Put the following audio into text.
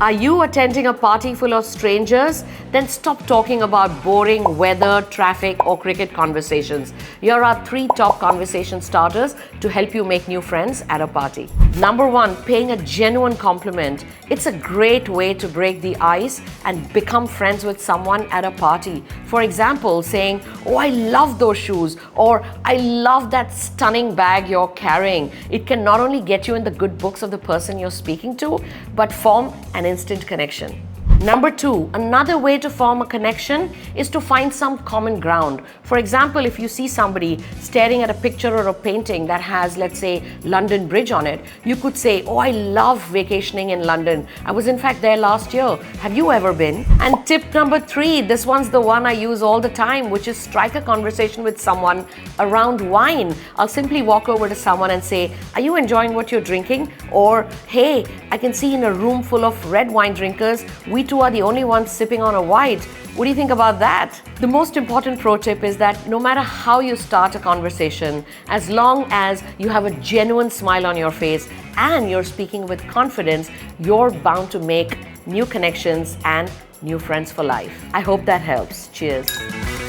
Are you attending a party full of strangers? Then stop talking about boring weather, traffic, or cricket conversations. Here are 3 top conversation starters to help you make new friends at a party. Number 1, paying a genuine compliment. It's a great way to break the ice and become friends with someone at a party. For example, saying, "Oh, I love those shoes," or "I love that stunning bag you're carrying." It can not only get you in the good books of the person you're speaking to, but form an instant connection. Number 2, another way to form a connection is to find some common ground. For example, if you see somebody staring at a picture or a painting that has, let's say, London Bridge on it, you could say, "Oh, I love vacationing in London. I was in fact there last year. Have you ever been?" And tip number 3, this one's the one I use all the time, which is strike a conversation with someone around wine. I'll simply walk over to someone and say, "Are you enjoying what you're drinking?" Or, "Hey, I can see in a room full of red wine drinkers, we two are the only ones sipping on a white. What do you think about that?" The most important pro tip is that no matter how you start a conversation, as long as you have a genuine smile on your face and you're speaking with confidence, you're bound to make new connections and new friends for life. I hope that helps. Cheers.